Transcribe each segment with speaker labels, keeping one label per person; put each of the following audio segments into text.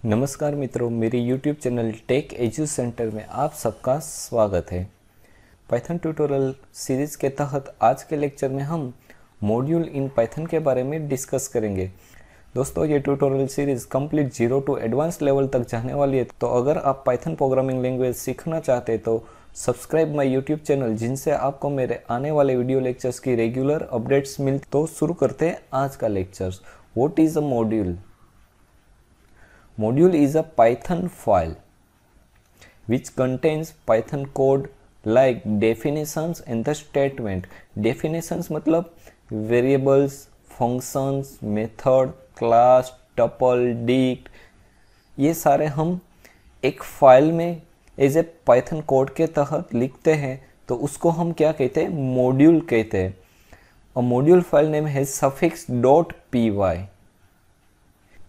Speaker 1: नमस्कार मित्रों, मेरे YouTube channel Tech Edu Centre में आप सबका स्वागत है। पाइथन ट्यूटोरियल सीरीज के तहत आज के लेक्चर में हम मॉड्यूल इन पाइथन के बारे में डिस्कस करेंगे। दोस्तों, ये tutorial series complete 0 to advance level तक जाने वाली है। तो अगर आप पाइथन प्रोग्रामिंग लैंग्वेज सीखना चाहते हैं तो सब्सक्राइब माई यूट्यूब चैनल, जिनसे आपको मेरे आने वाले वीडियो लेक्चर्स की रेगुलर अपडेट्स मिलती। तो शुरू करते हैं आज का lecture. What is a module? Module is a Python file which contains Python code like definitions and the statement. Definitions मतलब variables, functions, method, class, tuple, dict, ये सारे हम एक फाइल में एज ए पाइथन कोड के तहत लिखते हैं, तो उसको हम क्या कहते हैं? मॉड्यूल कहते हैं। अ मॉड्यूल फाइल नेम है suffix .py।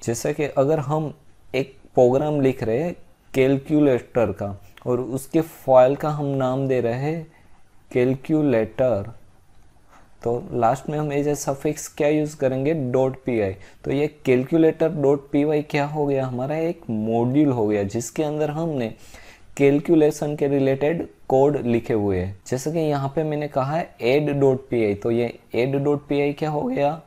Speaker 1: जैसे कि अगर हम एक प्रोग्राम लिख रहे हैं कैलकुलेटर का और उसके फाइल का हम नाम दे रहे हैं कैलकुलेटर, तो लास्ट में हम एज ए सफिक्स क्या यूज करेंगे? .py। तो ये कैलकुलेटर .py क्या हो गया? हमारा एक मॉड्यूल हो गया जिसके अंदर हमने कैलकुलेशन के रिलेटेड कोड लिखे हुए हैं। जैसे कि यहाँ पे मैंने कहा है add.py, तो ये add.py क्या हो गया?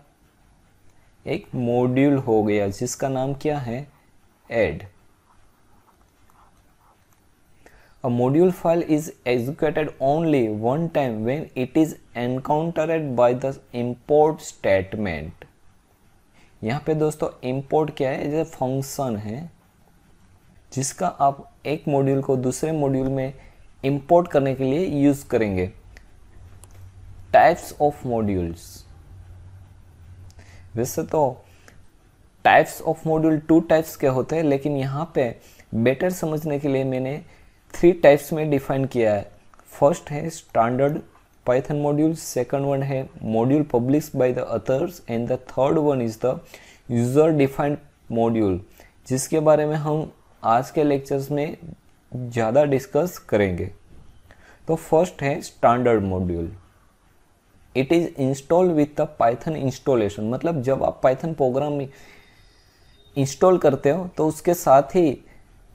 Speaker 1: एक मॉड्यूल हो गया जिसका नाम क्या है? add। A module file is executed only one time when it is encountered by the import statement। यहाँ पे दोस्तों import क्या है? जैसे फंक्शन है जिसका आप एक मॉड्यूल को दूसरे मॉड्यूल में इंपोर्ट करने के लिए यूज करेंगे। टाइप्स ऑफ मॉड्यूल्स, वैसे तो टाइप्स ऑफ मॉड्यूल 2 टाइप्स के होते हैं, लेकिन यहाँ पे बेटर समझने के लिए मैंने 3 टाइप्स में डिफाइन किया है। फर्स्ट है standard Python module, second one है module published by the others, and the third one is the user defined module, जिसके बारे में हम आज के लेक्चर्स में ज़्यादा डिस्कस करेंगे। तो फर्स्ट है standard module. It is installed with the Python installation, मतलब जब आप पाइथन प्रोग्राम में इंस्टॉल करते हो तो उसके साथ ही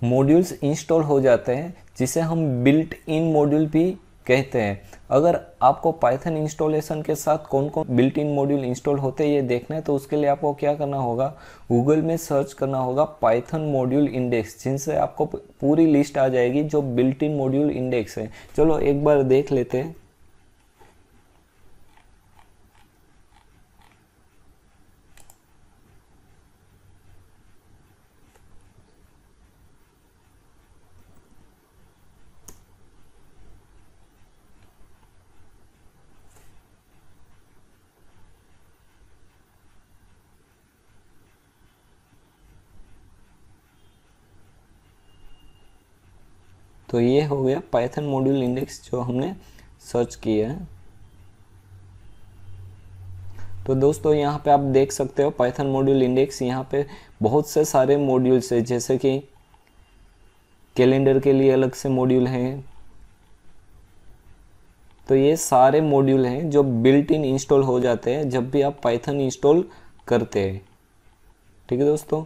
Speaker 1: मॉड्यूल्स इंस्टॉल हो जाते हैं, जिसे हम बिल्ट इन मॉड्यूल भी कहते हैं। अगर आपको पाइथन इंस्टॉलेशन के साथ कौन कौन बिल्ट इन मॉड्यूल इंस्टॉल होते हैं ये देखना है, तो उसके लिए आपको क्या करना होगा? गूगल में सर्च करना होगा पाइथन मॉड्यूल इंडेक्स, जिनसे आपको पूरी लिस्ट आ जाएगी जो बिल्ट इन मॉड्यूल इंडेक्स है। चलो एक बार देख लेते हैं। तो ये हो गया पाइथन मॉड्यूल इंडेक्स जो हमने सर्च किया है। तो दोस्तों यहाँ पे आप देख सकते हो पाइथन मॉड्यूल इंडेक्स, यहाँ पे बहुत से सारे मॉड्यूल्स है, जैसे कि कैलेंडर के लिए अलग से मॉड्यूल हैं। तो ये सारे मॉड्यूल हैं जो बिल्ट इन इंस्टॉल हो जाते हैं जब भी आप पाइथन इंस्टॉल करते हैं। ठीक है दोस्तों।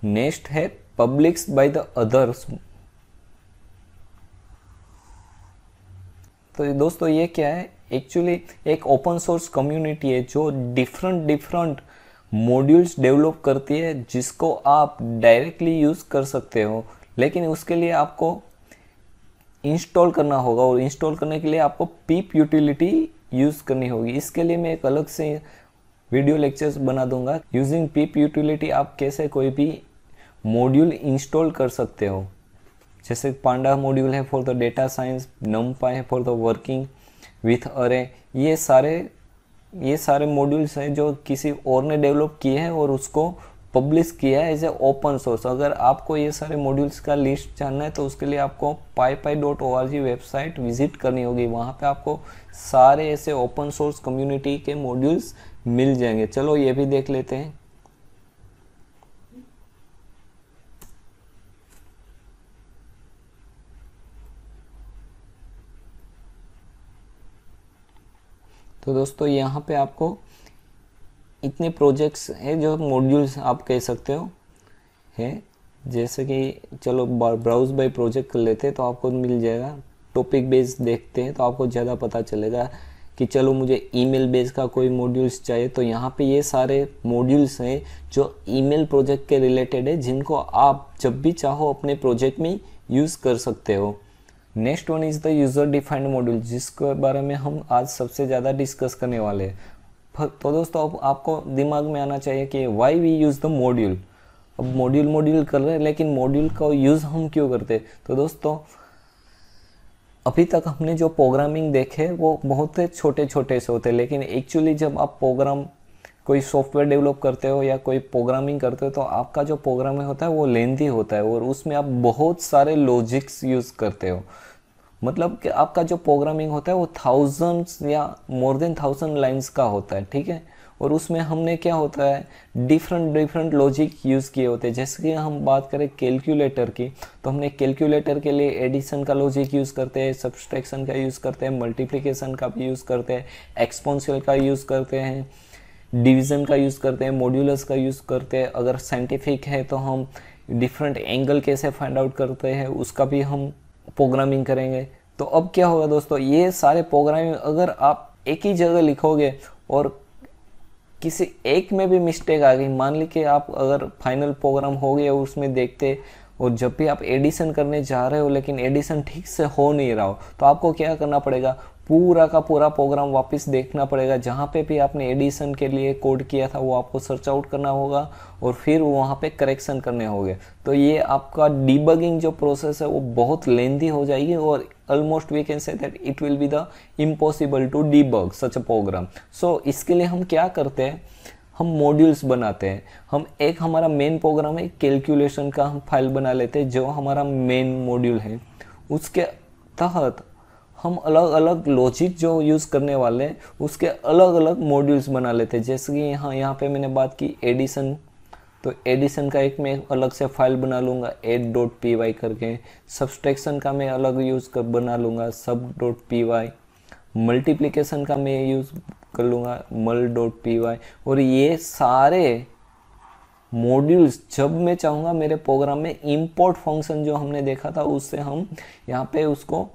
Speaker 1: नेक्स्ट है पब्लिश्ड बाय द अदर्स। तो दोस्तों ये क्या है? एक्चुअली एक ओपन सोर्स कम्युनिटी है जो डिफरेंट मॉड्यूल्स डेवलप करती है, जिसको आप डायरेक्टली यूज कर सकते हो, लेकिन उसके लिए आपको इंस्टॉल करना होगा, और इंस्टॉल करने के लिए आपको पिप यूटिलिटी यूज करनी होगी। इसके लिए मैं एक अलग से वीडियो लेक्चर्स बना दूंगा। यूजिंग पिप यूटिलिटी आप कैसे कोई भी मॉड्यूल इंस्टॉल कर सकते हो। जैसे पांडा मॉड्यूल है फॉर द डेटा साइंस, नमपाई है फॉर द वर्किंग विथ अरे, ये सारे मॉड्यूल्स हैं जो किसी और ने डेवलप किए हैं और उसको पब्लिश किया है एज ए ओपन सोर्स। अगर आपको ये सारे मॉड्यूल्स का लिस्ट जानना है तो उसके लिए आपको pypy.org वेबसाइट विजिट करनी होगी। वहाँ पे आपको सारे ऐसे ओपन सोर्स कम्युनिटी के मॉड्यूल्स मिल जाएंगे। चलो ये भी देख लेते हैं। तो दोस्तों यहाँ पे आपको इतने प्रोजेक्ट्स हैं जो मॉड्यूल्स आप कह सकते हो हैं, जैसे कि चलो ब्राउज बाय प्रोजेक्ट कर लेते हैं तो आपको मिल जाएगा। टॉपिक बेस देखते हैं तो आपको ज़्यादा पता चलेगा कि चलो मुझे ईमेल बेस का कोई मॉड्यूल्स चाहिए, तो यहाँ पे ये सारे मॉड्यूल्स हैं जो ईमेल प्रोजेक्ट के रिलेटेड है, जिनको आप जब भी चाहो अपने प्रोजेक्ट में यूज़ कर सकते हो। Next one is the user defined module, जिसके बारे में हम आज सबसे ज़्यादा डिस्कस करने वाले हैं। तो दोस्तों अब आपको दिमाग में आना चाहिए कि why we use the module. अब मॉड्यूल कर रहे हैं, लेकिन मॉड्यूल का यूज़ हम क्यों करते हैं? तो दोस्तों अभी तक हमने जो प्रोग्रामिंग देखे वो बहुत छोटे छोटे से होते हैं, लेकिन एक्चुअली जब आप कोई सॉफ्टवेयर डेवलप करते हो या कोई प्रोग्रामिंग करते हो तो आपका जो प्रोग्रामिंग होता है वो लेंथी होता है और उसमें आप बहुत सारे लॉजिक्स यूज़ करते हो। मतलब कि आपका जो प्रोग्रामिंग होता है वो थाउजेंड्स या मोर देन 1000 लाइंस का होता है, ठीक है। और उसमें हमने क्या होता है डिफरेंट लॉजिक यूज़ किए होते हैं। जैसे कि हम बात करें कैलकुलेटर की, तो हमने कैलकुलेटर के लिए एडिशन का लॉजिक यूज़ करते हैं, सब्सट्रैक्शन का यूज़ करते हैं, मल्टीप्लिकेशन का भी यूज़ करते हैं, एक्सपोनेंशियल का यूज़ करते हैं, डिवीज़न का यूज़ करते हैं, मॉड्यूलस का यूज़ करते हैं। अगर साइंटिफिक है तो हम डिफरेंट एंगल कैसे फाइंड आउट करते हैं उसका भी हम प्रोग्रामिंग करेंगे। तो अब क्या होगा दोस्तों, ये सारे प्रोग्रामिंग अगर आप एक ही जगह लिखोगे और किसी एक में भी मिस्टेक आ गई, मान ली कि आप अगर फाइनल प्रोग्राम हो गया उसमें देखते और जब भी आप एडिशन करने जा रहे हो लेकिन एडिशन ठीक से हो नहीं रहा हो, तो आपको क्या करना पड़ेगा, पूरा का पूरा प्रोग्राम वापस देखना पड़ेगा। जहाँ पे भी आपने एडिशन के लिए कोड किया था वो आपको सर्च आउट करना होगा और फिर वहाँ पे करेक्शन करने होंगे। तो ये आपका डीबगिंग जो प्रोसेस है वो बहुत लेंथी हो जाएगी और almost we can say that it will be the impossible to debug such a program. So इसके लिए हम क्या करते हैं, हम मॉड्यूल्स बनाते हैं। हम एक हमारा मेन प्रोग्राम है कैलकुलेशन का, हम फाइल बना लेते हैं जो हमारा मेन मॉड्यूल है। उसके तहत हम अलग अलग लॉजिक जो यूज़ करने वाले हैं उसके अलग अलग मॉड्यूल्स बना लेते हैं। जैसे कि यहाँ पे मैंने बात की एडिशन, तो एडिशन का एक मैं अलग से फाइल बना लूँगा add.py करके। सब्सट्रैक्शन का मैं अलग बना लूँगा sub.py। मल्टीप्लिकेशन का मैं यूज़ कर लूँगा mul.py। और ये सारे मॉड्यूल्स जब मैं चाहूँगा मेरे प्रोग्राम में इंपोर्ट फंक्शन जो हमने देखा था उससे हम यहाँ पे उसको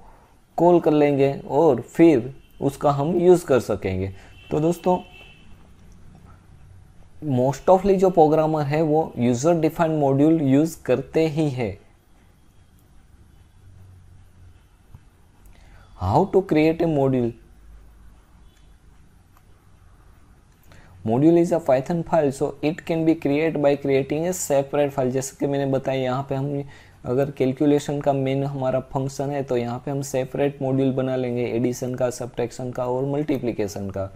Speaker 1: कॉल कर लेंगे और फिर उसका हम यूज़ कर सकेंगे। तो दोस्तों मोस्ट ऑफली जो प्रोग्रामर है वो यूजर डिफाइंड मॉड्यूल यूज़ करते ही है। How to create a module? Module is a Python file, so it can be create by creating a separate file. जैसे कि मैंने बताया यहाँ पे हम अगर कैलकुलेशन का मेन हमारा फंक्शन है तो यहाँ पे हम सेपरेट मॉड्यूल बना लेंगे एडिशन का, सब्ट्रैक्शन का और मल्टीप्लिकेशन का।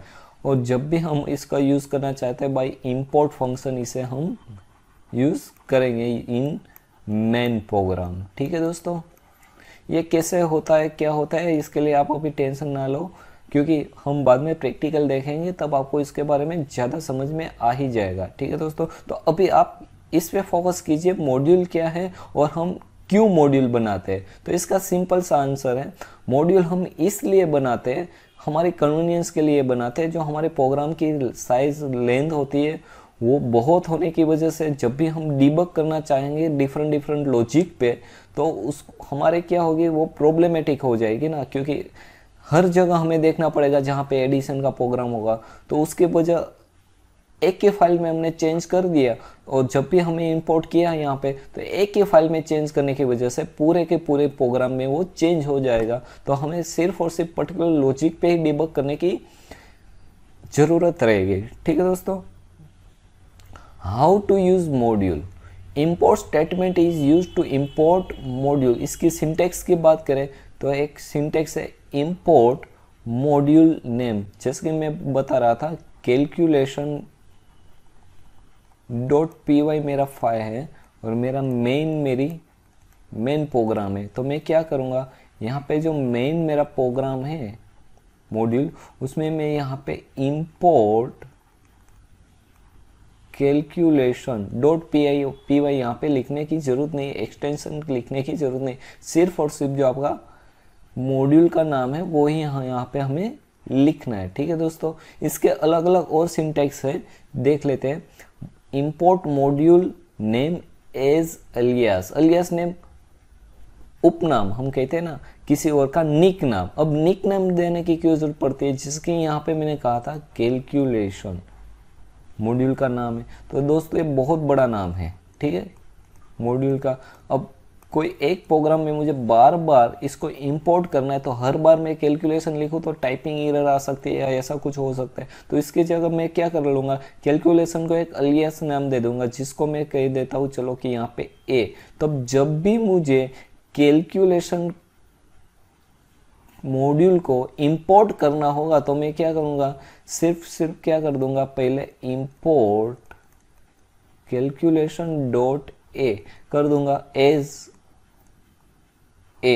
Speaker 1: और जब भी हम इसका यूज़ करना चाहते हैं बाय इंपोर्ट फंक्शन इसे हम यूज़ करेंगे इन मेन प्रोग्राम। ठीक है दोस्तों, ये कैसे होता है क्या होता है इसके लिए आप अभी टेंशन ना लो, क्योंकि हम बाद में प्रैक्टिकल देखेंगे तब आपको इसके बारे में ज़्यादा समझ में आ ही जाएगा। ठीक है दोस्तों, तो अभी आप इस पे फोकस कीजिए मॉड्यूल क्या है और हम क्यों मॉड्यूल बनाते हैं। तो इसका सिंपल सा आंसर है, मॉड्यूल हम इसलिए बनाते हैं, हमारी कन्वीनियंस के लिए बनाते हैं। जो हमारे प्रोग्राम की साइज लेंथ होती है वो बहुत होने की वजह से जब भी हम डीबग करना चाहेंगे डिफरेंट लॉजिक पे तो उस हमारे क्या होगी वो प्रॉब्लमेटिक हो जाएगी ना, क्योंकि हर जगह हमें देखना पड़ेगा जहाँ पे एडिशन का प्रोग्राम होगा। तो उसके वजह एक ही फाइल में हमने चेंज कर दिया और जब भी हमें इंपोर्ट किया यहाँ पे तो एक ही फाइल में चेंज करने की वजह से पूरे के पूरे प्रोग्राम में वो चेंज हो जाएगा। तो हमें सिर्फ और सिर्फ पर्टिकुलर लॉजिक पे ही डिबग करने की ज़रूरत रहेगी। ठीक है दोस्तों, how to use module? Import statement is use to import module. इसकी सिंटेक्स की बात करें तो एक सिंटेक्स है इंपोर्ट मॉड्यूल नेम। जैसे कि मैं बता रहा था कैलकुलेशन .py मेरा फाइल है और मेरा मेरी मेन प्रोग्राम है। तो मैं क्या करूँगा, यहाँ पे जो मेन मेरा प्रोग्राम है मॉड्यूल उसमें मैं यहाँ पे इंपोर्ट कैलकुलेशन .py यहाँ पे लिखने की ज़रूरत नहीं, एक्सटेंशन लिखने की ज़रूरत नहीं, सिर्फ और सिर्फ जो आपका मॉड्यूल का नाम है वो ही यहाँ पे हमें लिखना है। ठीक है दोस्तों, इसके अलग अलग और सिंटैक्स है, देख लेते हैं। Import module name as alias, alias name उपनाम हम कहते हैं ना, किसी और का निक नाम। अब निक नाम देने की क्यों जरूरत पड़ती है, जिसकी यहाँ पे मैंने कहा था कैलकुलेशन मॉड्यूल का नाम है। तो दोस्तों ये बहुत बड़ा नाम है, ठीक है, मॉड्यूल का। अब कोई एक प्रोग्राम में मुझे बार बार इसको इंपोर्ट करना है, तो हर बार मैं कैलकुलेशन लिखूँ तो टाइपिंग एरर आ सकती है या ऐसा कुछ हो सकता है। तो इसकी जगह मैं क्या कर लूँगा, कैलकुलेशन को एक अलियास नाम दे दूंगा, जिसको मैं कह देता हूँ चलो कि यहाँ पे ए। तब जब भी मुझे कैलकुलेशन मॉड्यूल को इंपोर्ट करना होगा तो मैं क्या करूँगा, सिर्फ क्या कर दूंगा, पहले इंपोर्ट कैलकुलेशन डॉट ए कर दूंगा एज ए।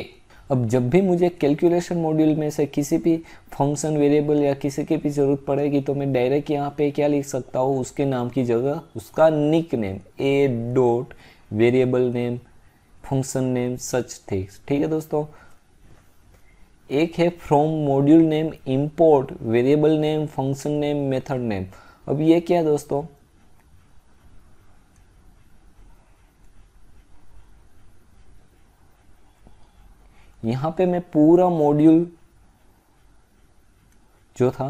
Speaker 1: अब जब भी मुझे कैलकुलेशन मॉड्यूल में से किसी भी फंक्शन वेरिएबल या किसी की भी जरूरत पड़ेगी तो मैं डायरेक्ट यहाँ पे क्या लिख सकता हूँ, उसके नाम की जगह उसका nick name a dot variable name function name such things. ठीक है दोस्तों, एक है from module name import variable name function name method name. अब ये क्या है दोस्तों, यहां पे मैं पूरा मॉड्यूल जो था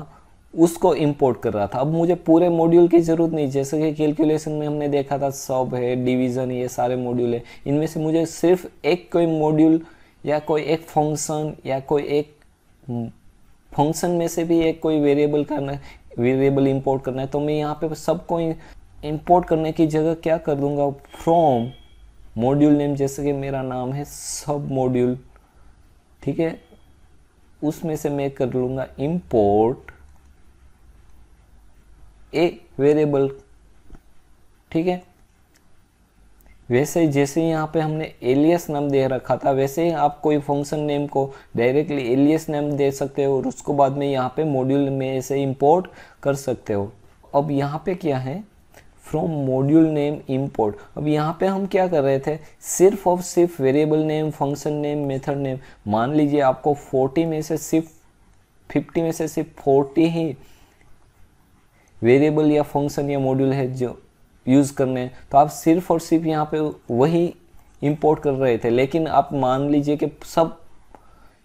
Speaker 1: उसको इंपोर्ट कर रहा था। अब मुझे पूरे मॉड्यूल की जरूरत नहीं, जैसे कि कैलकुलेशन में हमने देखा था सब है, डिवीजन, ये सारे मॉड्यूल है। इनमें से मुझे सिर्फ एक कोई मॉड्यूल या कोई एक फंक्शन या कोई एक फंक्शन में से भी एक कोई वेरिएबल करना है, वेरिएबल इंपोर्ट करना है। तो मैं यहाँ पे सबको इंपोर्ट करने की जगह क्या कर दूंगा, फ्रॉम मॉड्यूल नेम, जैसे कि मेरा नाम है सब मॉड्यूल, ठीक है, उसमें से मैं कर लूंगा इंपोर्ट ए वेरिएबल। ठीक है, वैसे ही जैसे यहाँ पे हमने एलियस नाम दे रखा था, वैसे ही आप कोई फंक्शन नेम को डायरेक्टली एलियस नाम दे सकते हो और उसको बाद में यहाँ पे मॉड्यूल में से इंपोर्ट कर सकते हो। अब यहाँ पे क्या है, फ्रॉम मॉड्यूल नेम इंपोर्ट। अब यहाँ पे हम क्या कर रहे थे, सिर्फ और सिर्फ variable name function name method name. मान लीजिए आपको 40 में से सिर्फ 50 में से सिर्फ 40 ही वेरिएबल या फंक्शन या मॉड्यूल है जो यूज़ करने हैं, तो आप सिर्फ और सिर्फ यहाँ पे वही इंपोर्ट कर रहे थे। लेकिन आप मान लीजिए कि सब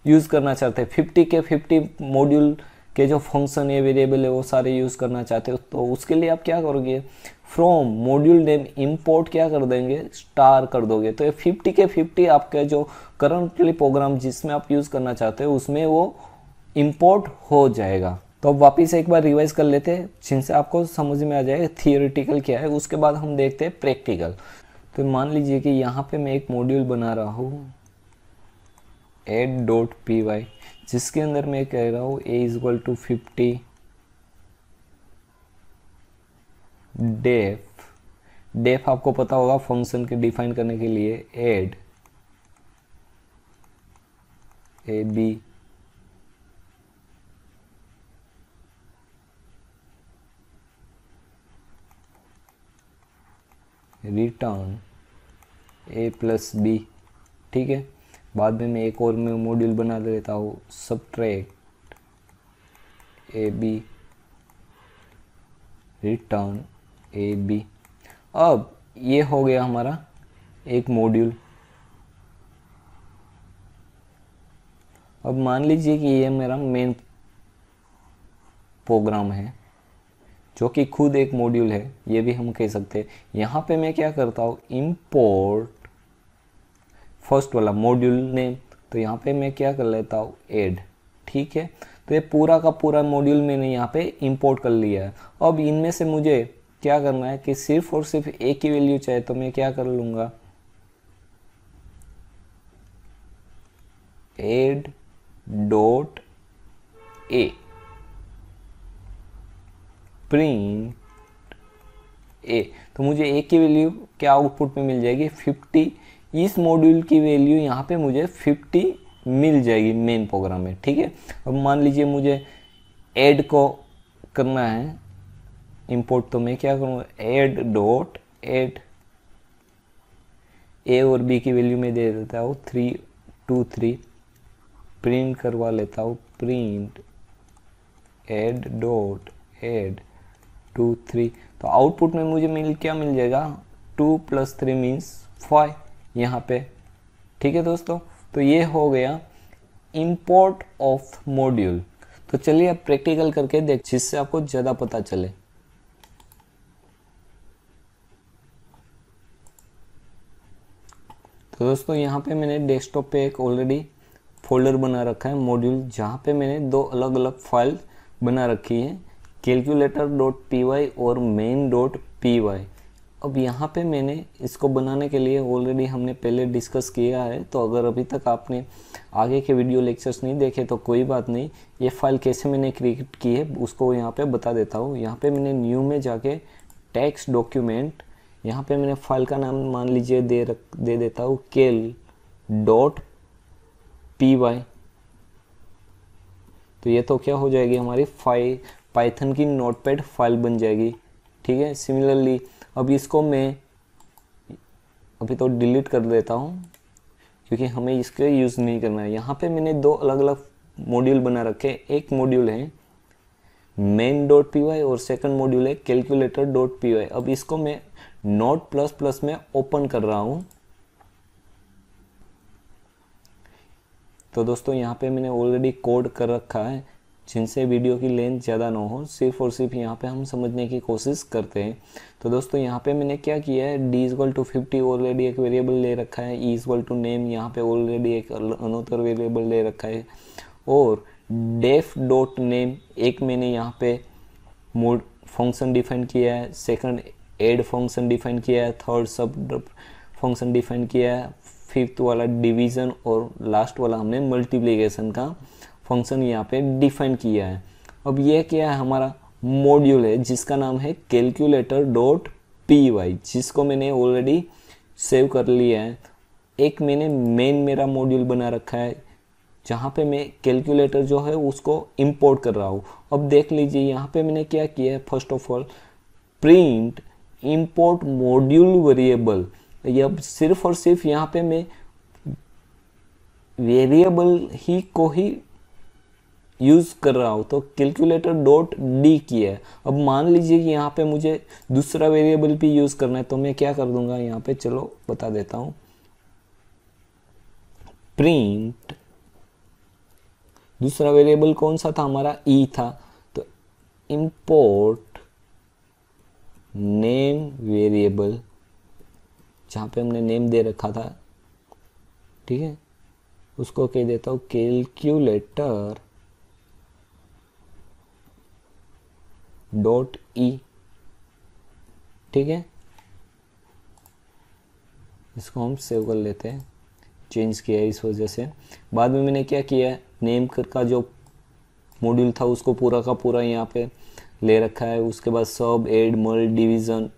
Speaker 1: यूज़ करना चाहते हैं, 50 के 50 मॉड्यूल के जो फंक्शन है वेरिएबल है वो सारे यूज़ करना चाहते हो, तो उसके लिए आप क्या करोगे, फ्रॉम मॉड्यूल नेम इंपोर्ट क्या कर देंगे, स्टार कर दोगे। तो ये 50 के 50 आपके जो करंटली प्रोग्राम जिसमें आप यूज़ करना चाहते हो उसमें वो इंपोर्ट हो जाएगा। तो अब वापिस एक बार रिवाइज कर लेते हैं, जिनसे आपको समझ में आ जाएगा थियोरेटिकल क्या है, उसके बाद हम देखते हैं प्रैक्टिकल। तो मान लीजिए कि यहाँ पे मैं एक मॉड्यूल बना रहा हूँ add.py, जिसके अंदर मैं कह रहा हूँ a = 50 डेफ आपको पता होगा फंक्शन के डिफाइन करने के लिए add ab return a + b। ठीक है, बाद में मैं एक और मैं मॉड्यूल बना लेता हूँ सबट्रैक्ट ab रिटर्न ab। अब ये हो गया हमारा एक मॉड्यूल। अब मान लीजिए कि ये मेरा मेन प्रोग्राम है जो कि खुद एक मॉड्यूल है, ये भी हम कह सकते हैं। यहाँ पे मैं क्या करता हूँ, इंपोर्ट फर्स्ट वाला मॉड्यूल नेम, तो यहाँ पे मैं क्या कर लेता हूँ, ऐड। ठीक है, तो ये पूरा का पूरा मॉड्यूल मैंने यहाँ पे इंपोर्ट कर लिया है। अब इनमें से मुझे क्या करना है कि सिर्फ और सिर्फ एक ही वैल्यू चाहिए, तो मैं क्या कर लूँगा, add.a प्रिंट ए। तो मुझे ए की वैल्यू क्या आउटपुट में मिल जाएगी, 50। इस मॉड्यूल की वैल्यू यहाँ पे मुझे 50 मिल जाएगी मेन प्रोग्राम में। ठीक है, अब मान लीजिए मुझे ऐड को करना है इंपोर्ट, तो मैं क्या करूँगा, add.add ए और बी की वैल्यू में दे देता हूँ 3 2 3, प्रिंट करवा लेता हूँ प्रिंट ऐड डॉट ऐड 2 3, तो आउटपुट में मुझे क्या मिल जाएगा, 2 + 3 मीन्स 5 यहाँ पे। ठीक है दोस्तों, तो ये हो गया इंपोर्ट ऑफ मॉड्यूल। तो चलिए अब प्रैक्टिकल करके देख, जिससे आपको ज़्यादा पता चले। तो दोस्तों यहाँ पे मैंने डेस्कटॉप पे एक ऑलरेडी फोल्डर बना रखा है मॉड्यूल, जहाँ पे मैंने 2 अलग अलग फाइल बना रखी है, calculator.py और main.py। अब यहाँ पे मैंने इसको बनाने के लिए ऑलरेडी हमने पहले डिस्कस किया है, तो अगर अभी तक आपने आगे के वीडियो लेक्चर्स नहीं देखे तो कोई बात नहीं, ये फाइल कैसे मैंने क्रिएट की है उसको यहाँ पे बता देता हूँ। यहाँ पे मैंने न्यू में जाके टेक्स्ट डॉक्यूमेंट, यहाँ पे मैंने फाइल का नाम मान लीजिए दे देता हूँ cal.py। तो ये तो क्या हो जाएगी, हमारी पाइथन की नोटपैड फाइल बन जाएगी। ठीक है, सिमिलरली अब इसको मैं अभी तो डिलीट कर देता हूँ क्योंकि हमें इसके यूज़ नहीं करना है। यहाँ पे मैंने 2 अलग अलग मॉड्यूल बना रखे, एक मॉड्यूल है main.py और सेकंड मॉड्यूल है calculator.py। अब इसको मैं Notepl++ में ओपन कर रहा हूँ। तो दोस्तों यहाँ पे मैंने ऑलरेडी कोड कर रखा है, जिनसे वीडियो की लेंथ ज़्यादा ना हो, सिर्फ और सिर्फ यहाँ पे हम समझने की कोशिश करते हैं। तो दोस्तों यहाँ पे मैंने क्या किया है, d=50 ऑलरेडी एक वेरिएबल ले रखा है, e=name यहाँ पे ऑलरेडी एक अनदर वेरिएबल ले रखा है, और def.name एक मैंने यहाँ पे मोड फंक्शन डिफाइन किया है, सेकंड ऐड फंक्शन डिफाइन किया है, थर्ड सब फंक्शन डिफाइन किया है, फिफ्थ वाला डिवीज़न और लास्ट वाला हमने मल्टीप्लिकेशन का फंक्शन यहाँ पे डिफाइन किया है। अब ये क्या है, हमारा मॉड्यूल है जिसका नाम है calculator.py, जिसको मैंने ऑलरेडी सेव कर लिया है। एक मैंने मेन मेरा मॉड्यूल बना रखा है, जहाँ पे मैं कैलकुलेटर जो है उसको इंपोर्ट कर रहा हूँ। अब देख लीजिए यहाँ पे मैंने क्या किया है, first of all print import module variable. ये अब सिर्फ और सिर्फ यहाँ पे मैं वेरिएबल ही को ही यूज़ कर रहा हूँ, तो calculator.d किया है। अब मान लीजिए कि यहाँ पे मुझे दूसरा वेरिएबल भी यूज़ करना है, तो मैं क्या कर दूंगा यहाँ पे, चलो बता देता हूँ, प्रिंट दूसरा वेरिएबल कौन सा था, हमारा e था, तो इंपोर्ट नेम वेरिएबल, जहाँ पे हमने नेम दे रखा था, ठीक है, उसको कह देता हूँ calculator.e। ठीक है, इसको हम सेव कर लेते हैं, चेंज किया है इस वजह से। बाद में मैंने क्या किया है, नेम का जो मॉड्यूल था उसको पूरा का पूरा यहाँ पे ले रखा है, उसके बाद सब ऐड मल्ट डिवीज़न,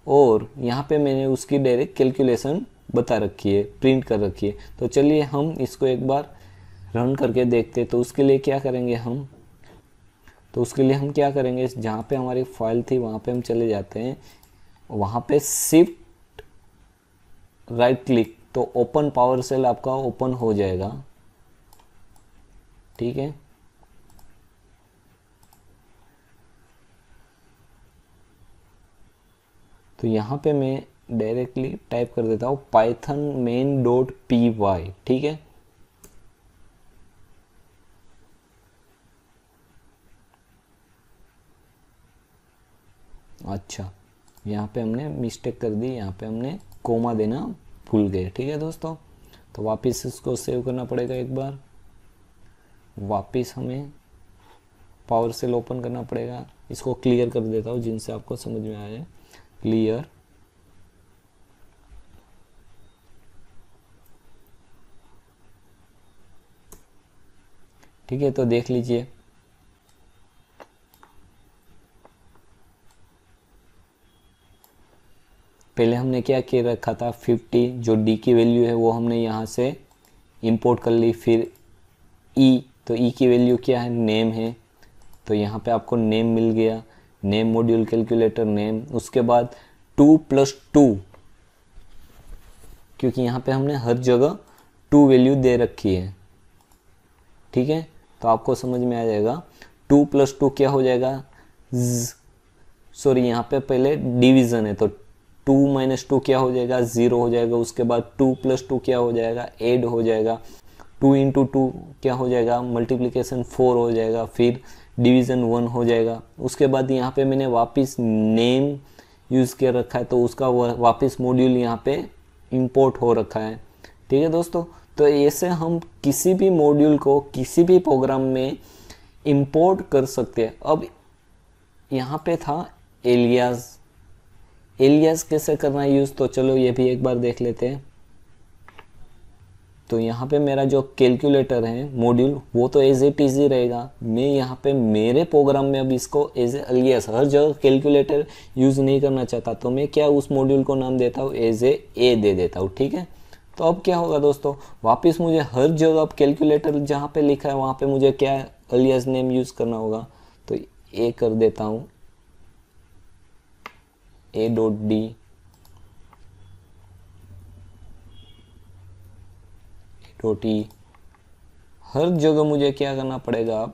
Speaker 1: और यहाँ पे मैंने उसकी डायरेक्ट कैलकुलेशन बता रखी है, प्रिंट कर रखी है। तो चलिए हम इसको एक बार रन करके देखते हैं। तो उसके लिए क्या करेंगे हम, क्या करेंगे, जहाँ पे हमारी फाइल थी वहाँ पे हम चले जाते हैं, वहाँ पे शिफ्ट राइट क्लिक, तो ओपन पावर सेल आपका ओपन हो जाएगा। ठीक है, तो यहाँ पे मैं डायरेक्टली टाइप कर देता हूँ पाइथन main.py। ठीक है, अच्छा यहाँ पे हमने मिस्टेक कर दी, यहाँ पे हमने कोमा देना भूल गए। ठीक है दोस्तों, तो वापस इसको सेव करना पड़ेगा, एक बार वापस हमें पावर सेल ओपन करना पड़ेगा। इसको क्लियर कर देता हूँ जिनसे आपको समझ में आ जाए, क्लियर। ठीक है, तो देख लीजिए पहले हमने क्या किया रखा था, 50 जो डी की वैल्यू है वो हमने यहाँ से इंपोर्ट कर ली। फिर ई, तो ई की वैल्यू क्या है, नेम है, तो यहाँ पे आपको नेम मिल गया, नेम मॉड्यूल कैलकुलेटर नेम। उसके बाद 2 + 2, क्योंकि यहाँ पे हमने हर जगह 2 वैल्यू दे रखी है। ठीक है, तो आपको समझ में आ जाएगा 2 + 2 क्या हो जाएगा, सॉरी यहाँ पे पहले डिवीजन है तो 2 - 2 क्या हो जाएगा, 0 हो जाएगा। उसके बाद 2 + 2 क्या हो जाएगा, ऐड हो जाएगा। 2 × 2 क्या हो जाएगा, मल्टीप्लिकेशन 4 हो जाएगा। फिर डिवीज़न 1 हो जाएगा। उसके बाद यहाँ पे मैंने वापस नेम यूज़ कर रखा है तो उसका वापस मॉड्यूल यहाँ पे इंपोर्ट हो रखा है। ठीक है दोस्तों, तो ऐसे हम किसी भी मॉड्यूल को किसी भी प्रोग्राम में इंपोर्ट कर सकते हैं। अब यहाँ पे था एलियास, एलियास कैसे करना है यूज़, तो चलो ये भी एक बार देख लेते हैं। तो यहाँ पे मेरा जो कैलकुलेटर है मॉड्यूल वो तो एज इट इज़ ही रहेगा। मैं यहाँ पे मेरे प्रोग्राम में अब इसको एज ए एलियास, हर जगह कैलकुलेटर यूज़ नहीं करना चाहता तो मैं क्या उस मॉड्यूल को नाम देता हूँ, एज ए दे देता हूँ। ठीक है, तो अब क्या होगा दोस्तों, वापस मुझे हर जगह अब कैलकुलेटर जहाँ पे लिखा है वहाँ पे मुझे क्या एलियास नेम यूज़ करना होगा। तो ए कर देता हूँ, a.d a.e, हर जगह मुझे क्या करना पड़ेगा अब,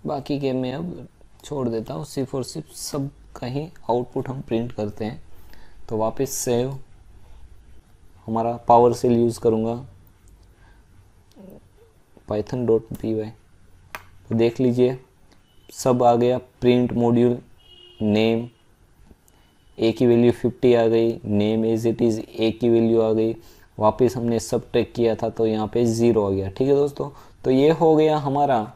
Speaker 1: बाकी के मैं अब छोड़ देता हूँ, सिर्फ और सिर्फ सब का ही आउटपुट हम प्रिंट करते हैं। तो वापस सेव, हमारा पावर सेल यूज़ करूँगा python.py। तो देख लीजिए सब आ गया, प्रिंट मॉड्यूल नेम, ए की वैल्यू 50 आ गई, name as it is A की वैल्यू आ गई। वापस हमने सब ट्रैक किया था तो यहाँ पे 0 आ गया। ठीक है दोस्तों, तो ये हो गया हमारा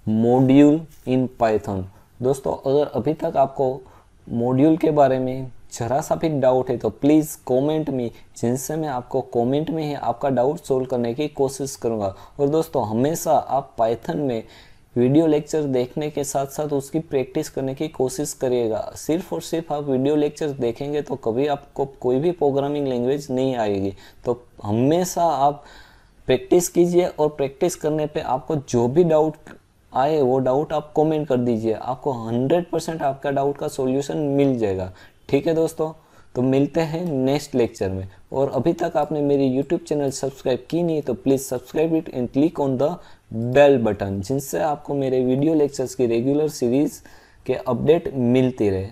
Speaker 1: मॉड्यूल इन पाइथन। दोस्तों अगर अभी तक आपको मॉड्यूल के बारे में जरा सा भी डाउट है तो प्लीज़ कमेंट में, जिनसे मैं आपको कमेंट में ही आपका डाउट सोल्व करने की कोशिश करूँगा। और दोस्तों हमेशा आप पाइथन में वीडियो लेक्चर देखने के साथ साथ उसकी प्रैक्टिस करने की कोशिश करिएगा। सिर्फ और सिर्फ आप वीडियो लेक्चर देखेंगे तो कभी आपको कोई भी प्रोग्रामिंग लैंग्वेज नहीं आएगी। तो हमेशा आप प्रैक्टिस कीजिए और प्रैक्टिस करने पे आपको जो भी डाउट आए वो डाउट आप कमेंट कर दीजिए, आपको 100% आपका डाउट का सॉल्यूशन मिल जाएगा। ठीक है दोस्तों, तो मिलते हैं नेक्स्ट लेक्चर में। और अभी तक आपने मेरी यूट्यूब चैनल सब्सक्राइब की नहीं तो please subscribe it and click on the bell button, जिनसे आपको मेरे वीडियो लेक्चर्स की रेगुलर सीरीज़ के अपडेट मिलती रहे।